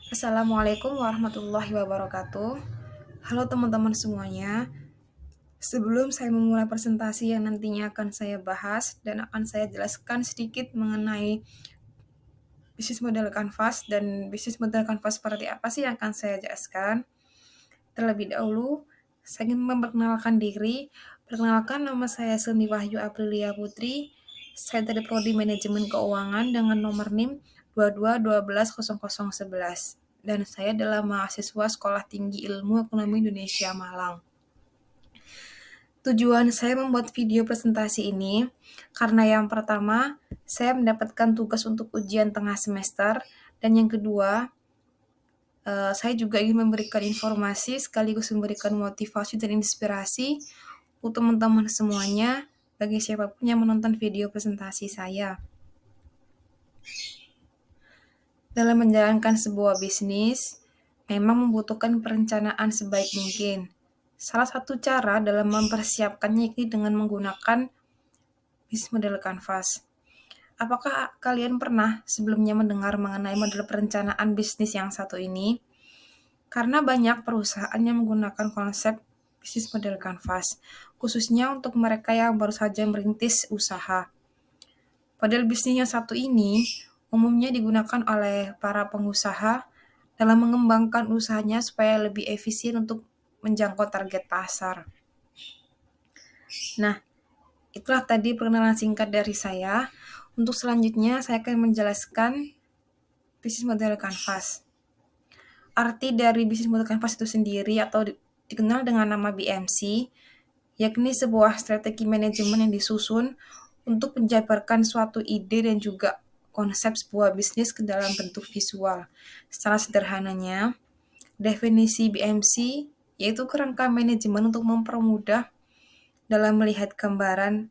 Assalamualaikum warahmatullahi wabarakatuh. Halo teman-teman semuanya. Sebelum saya memulai presentasi yang nantinya akan saya bahas dan akan saya jelaskan sedikit mengenai bisnis model kanvas dan bisnis model kanvas seperti apa sih yang akan saya jelaskan. Terlebih dahulu, saya ingin memperkenalkan diri. Perkenalkan, nama saya Seni Wahyu Aprilia Putri. Saya dari Prodi Manajemen Keuangan dengan nomor NIM 22120011. Dan saya adalah mahasiswa Sekolah Tinggi Ilmu Ekonomi Indonesia Malang. Tujuan saya membuat video presentasi ini karena yang pertama, saya mendapatkan tugas untuk ujian tengah semester, dan yang kedua, saya juga ingin memberikan informasi sekaligus memberikan motivasi dan inspirasi untuk teman-teman semuanya bagi siapapun yang menonton video presentasi saya. Dalam menjalankan sebuah bisnis, memang membutuhkan perencanaan sebaik mungkin. Salah satu cara dalam mempersiapkannya ini dengan menggunakan bisnis model kanvas. Apakah kalian pernah sebelumnya mendengar mengenai model perencanaan bisnis yang satu ini? Karena banyak perusahaan yang menggunakan konsep bisnis model kanvas, khususnya untuk mereka yang baru saja merintis usaha. Model bisnis yang satu ini umumnya digunakan oleh para pengusaha dalam mengembangkan usahanya supaya lebih efisien untuk menjangkau target pasar. Nah, itulah tadi perkenalan singkat dari saya. Untuk selanjutnya, saya akan menjelaskan bisnis model kanvas. Arti dari bisnis model kanvas itu sendiri atau dikenal dengan nama BMC, yakni sebuah strategi manajemen yang disusun untuk menjabarkan suatu ide dan juga konsep sebuah bisnis ke dalam bentuk visual. Secara sederhananya, definisi BMC yaitu kerangka manajemen untuk mempermudah dalam melihat gambaran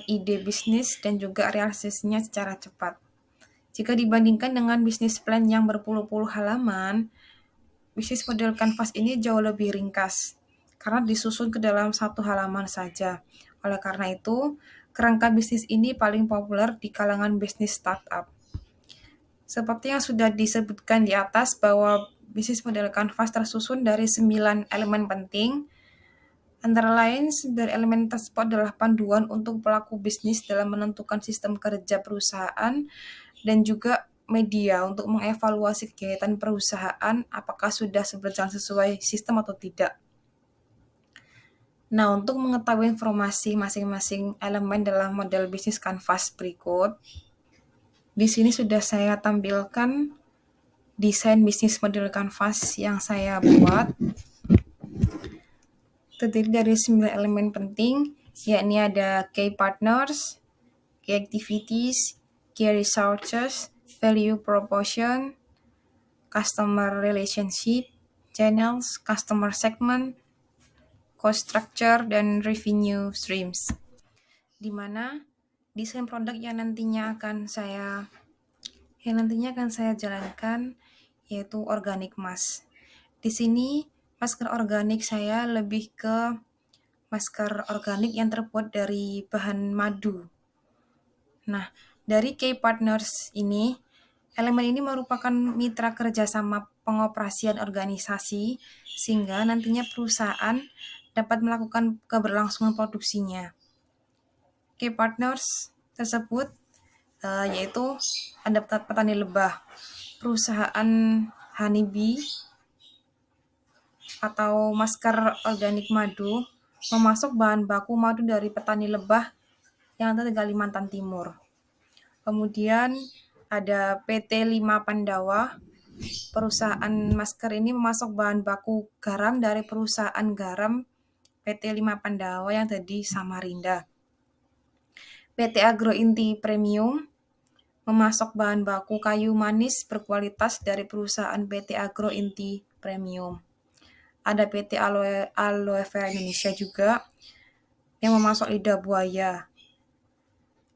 ide bisnis dan juga realisasinya secara cepat. Jika dibandingkan dengan bisnis plan yang berpuluh-puluh halaman, bisnis model kanvas ini jauh lebih ringkas karena disusun ke dalam satu halaman saja. Oleh karena itu, kerangka bisnis ini paling populer di kalangan bisnis startup. Seperti yang sudah disebutkan di atas bahwa bisnis model kanvas tersusun dari 9 elemen penting. Antara lain, dari elemen tersebut adalah panduan untuk pelaku bisnis dalam menentukan sistem kerja perusahaan dan juga media untuk mengevaluasi kegiatan perusahaan apakah sudah berjalan sesuai sistem atau tidak. Nah, untuk mengetahui informasi masing-masing elemen dalam model bisnis kanvas berikut, di sini sudah saya tampilkan desain bisnis model kanvas yang saya buat. Terdiri dari 9 elemen penting, yakni ada key partners, key activities, key resources, value proposition, customer relationship, channels, customer segment, cost structure, dan revenue streams. Di mana desain produk yang nantinya akan saya jalankan yaitu organic mask. Di sini masker organik saya lebih ke masker organik yang terbuat dari bahan madu. Nah, dari key partners ini, elemen ini merupakan mitra kerjasama pengoperasian organisasi sehingga nantinya perusahaan dapat melakukan keberlangsungan produksinya. Key partners tersebut yaitu ada petani lebah, perusahaan honeybee atau masker organik madu memasok bahan baku madu dari petani lebah yang ada di Kalimantan Timur. Kemudian ada PT 5 Pandawa, perusahaan masker ini memasok bahan baku garam dari perusahaan garam PT 5 Pandawa yang ada di Samarinda. PT Agro Inti Premium memasok bahan baku kayu manis berkualitas dari perusahaan PT Agro Inti Premium. Ada PT Aloe Vera Indonesia juga yang memasok lidah buaya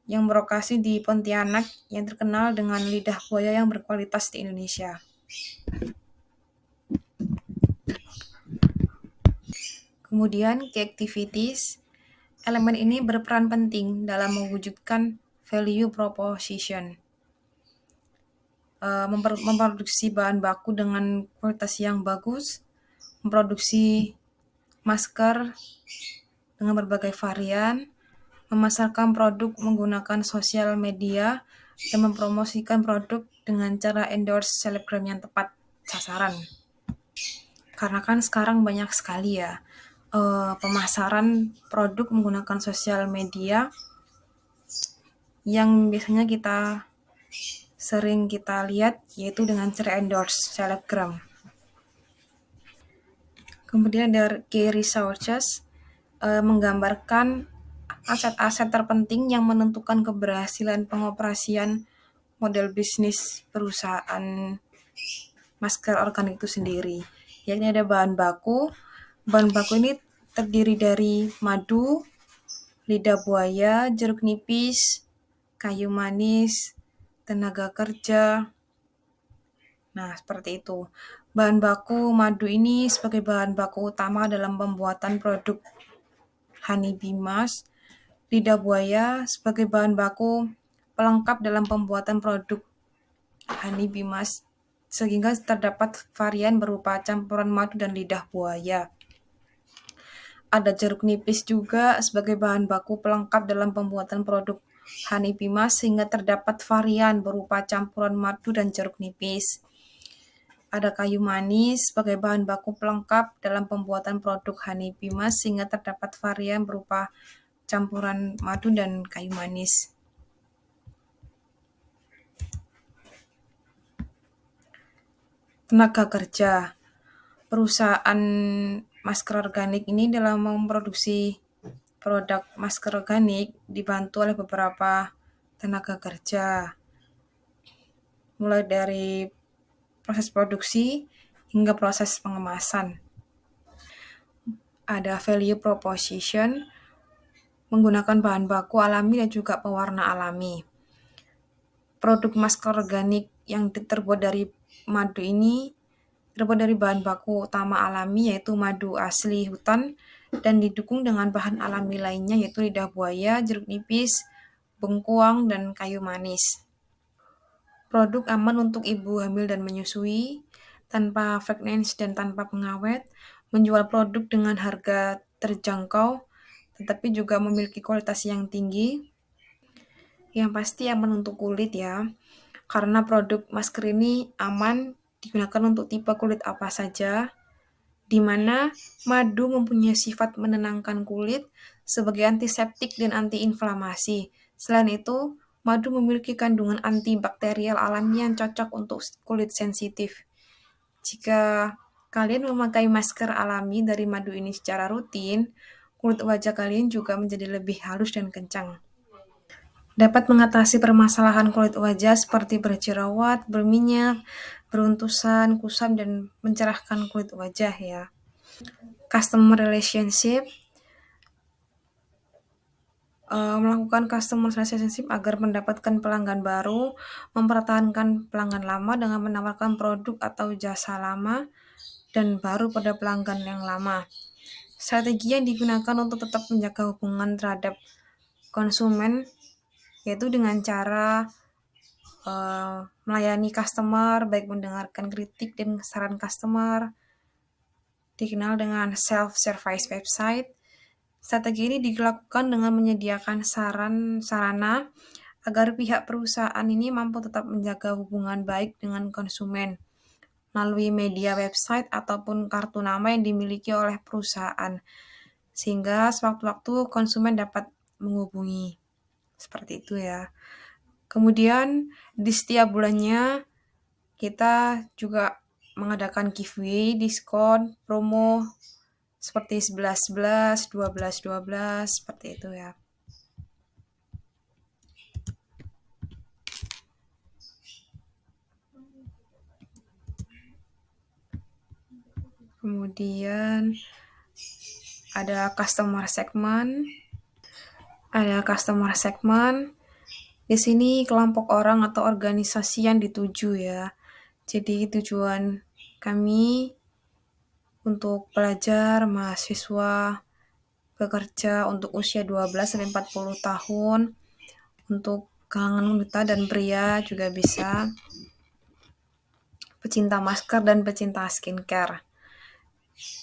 yang berlokasi di Pontianak yang terkenal dengan lidah buaya yang berkualitas di Indonesia. Kemudian key activities, elemen ini berperan penting dalam mewujudkan value proposition. Memproduksi bahan baku dengan kualitas yang bagus, memproduksi masker dengan berbagai varian, memasarkan produk menggunakan sosial media, dan mempromosikan produk dengan cara endorse selebgram yang tepat sasaran. Karena kan sekarang banyak sekali ya pemasaran produk menggunakan sosial media yang biasanya sering kita lihat, yaitu dengan cara endorse selebgram. Kemudian dari key resources menggambarkan aset-aset terpenting yang menentukan keberhasilan pengoperasian model bisnis perusahaan masker organik itu sendiri. Yakni ada bahan baku. Bahan baku ini terdiri dari madu, lidah buaya, jeruk nipis, kayu manis, tenaga kerja. Nah, seperti itu. Bahan baku madu ini sebagai bahan baku utama dalam pembuatan produk Honeybee Mask. Lidah buaya sebagai bahan baku pelengkap dalam pembuatan produk Honeybee Mask, sehingga terdapat varian berupa campuran madu dan lidah buaya. Ada jeruk nipis juga sebagai bahan baku pelengkap dalam pembuatan produk Honeybee Mask, sehingga terdapat varian berupa campuran madu dan jeruk nipis. Ada kayu manis sebagai bahan baku pelengkap dalam pembuatan produk Honeybee Mask, sehingga terdapat varian berupa campuran madu dan kayu manis. Tenaga kerja. Perusahaan masker organik ini dalam memproduksi produk masker organik dibantu oleh beberapa tenaga kerja, mulai dari proses produksi hingga proses pengemasan. Ada value proposition menggunakan bahan baku alami dan juga pewarna alami. Produk masker organik yang terbuat dari madu ini terbuat dari bahan baku utama alami, yaitu madu asli hutan, dan didukung dengan bahan alami lainnya, yaitu lidah buaya, jeruk nipis, bengkuang, dan kayu manis. Produk aman untuk ibu hamil dan menyusui, tanpa fragrance dan tanpa pengawet, menjual produk dengan harga terjangkau, tetapi juga memiliki kualitas yang tinggi. Yang pasti aman untuk kulit ya, karena produk masker ini aman digunakan untuk tipe kulit apa saja, di mana madu mempunyai sifat menenangkan kulit sebagai antiseptik dan antiinflamasi. Selain itu, madu memiliki kandungan antibakterial alami yang cocok untuk kulit sensitif. Jika kalian memakai masker alami dari madu ini secara rutin, kulit wajah kalian juga menjadi lebih halus dan kencang. Dapat mengatasi permasalahan kulit wajah seperti berjerawat, berminyak, beruntusan, kusam, dan mencerahkan kulit wajah ya. Customer relationship, melakukan customer relationship agar mendapatkan pelanggan baru, mempertahankan pelanggan lama dengan menawarkan produk atau jasa lama dan baru pada pelanggan yang lama. Strategi yang digunakan untuk tetap menjaga hubungan terhadap konsumen yaitu dengan cara melayani customer, baik mendengarkan kritik dan saran customer, dikenal dengan self-service website. Strategi ini dilakukan dengan menyediakan sarana agar pihak perusahaan ini mampu tetap menjaga hubungan baik dengan konsumen melalui media website ataupun kartu nama yang dimiliki oleh perusahaan, sehingga sewaktu-waktu konsumen dapat menghubungi. Seperti itu ya. Kemudian di setiap bulannya kita juga mengadakan giveaway, diskon, promo seperti 11-11, 12-12, seperti itu ya. Kemudian ada customer segment. Di sini kelompok orang atau organisasi yang dituju ya. Jadi tujuan kami untuk pelajar, mahasiswa, pekerja untuk usia 12-40 tahun, untuk kalangan wanita dan pria juga bisa, pecinta masker dan pecinta skincare.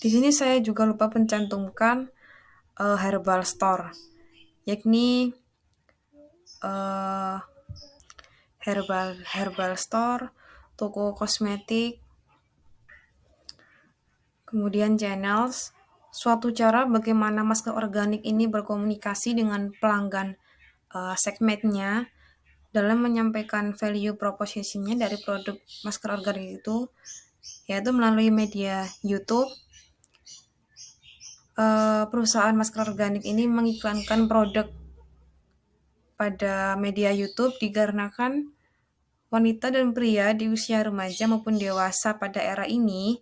Di sini saya juga lupa mencantumkan herbal store, yakni herbal store, toko kosmetik, kemudian channels, suatu cara bagaimana masker organik ini berkomunikasi dengan pelanggan segmennya dalam menyampaikan value proposition-nya dari produk masker organik itu, yaitu melalui media YouTube. Perusahaan masker organik ini mengiklankan produk pada media YouTube dikarenakan wanita dan pria di usia remaja maupun dewasa pada era ini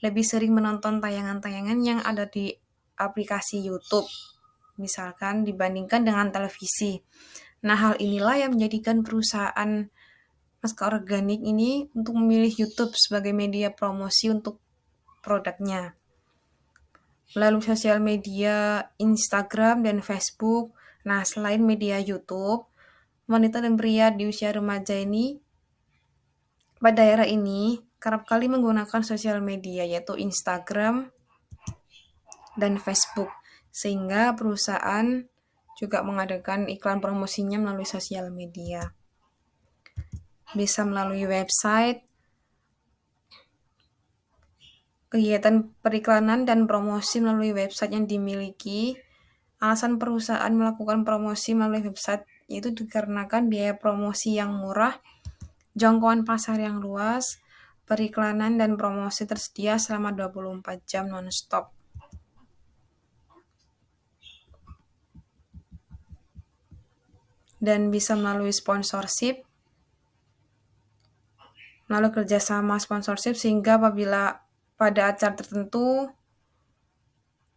lebih sering menonton tayangan-tayangan yang ada di aplikasi YouTube, misalkan dibandingkan dengan televisi. Nah, hal inilah yang menjadikan perusahaan masker organik ini untuk memilih YouTube sebagai media promosi untuk produknya. Melalui sosial media Instagram dan Facebook, nah selain media YouTube, wanita dan pria di usia remaja ini pada era ini kerap kali menggunakan sosial media yaitu Instagram dan Facebook, sehingga perusahaan juga mengadakan iklan promosinya melalui sosial media. Bisa melalui website, kegiatan periklanan dan promosi melalui website yang dimiliki. Alasan perusahaan melakukan promosi melalui website yaitu dikarenakan biaya promosi yang murah, jangkauan pasar yang luas, periklanan dan promosi tersedia selama 24 jam non-stop. Dan bisa melalui sponsorship, melalui kerjasama sponsorship, sehingga apabila pada acara tertentu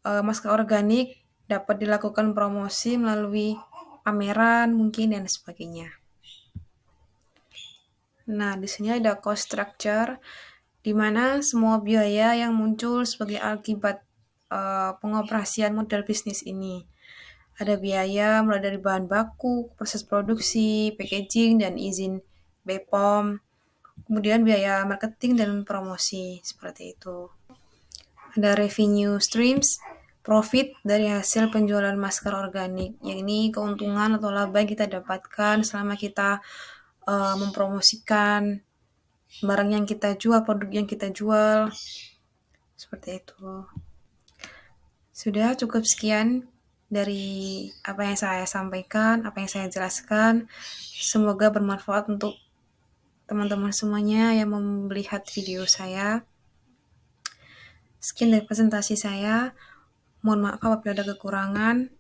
masker organik dapat dilakukan promosi melalui pameran mungkin dan sebagainya. Nah, di sini ada cost structure, di mana semua biaya yang muncul sebagai akibat pengoperasian model bisnis ini. Ada biaya mulai dari bahan baku, proses produksi, packaging, dan izin BPOM. Kemudian biaya marketing dan promosi, seperti itu. Ada revenue streams, profit dari hasil penjualan masker organik. Yang ini keuntungan atau laba yang kita dapatkan selama kita mempromosikan barang yang kita jual, produk yang kita jual. Seperti itu. Sudah cukup sekian dari apa yang saya sampaikan, apa yang saya jelaskan. Semoga bermanfaat untuk teman-teman semuanya yang melihat video saya. Sekian dari presentasi saya. Mohon maaf apabila ada kekurangan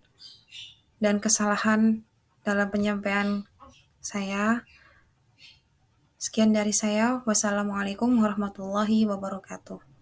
dan kesalahan dalam penyampaian saya. Sekian dari saya. Wassalamualaikum warahmatullahi wabarakatuh.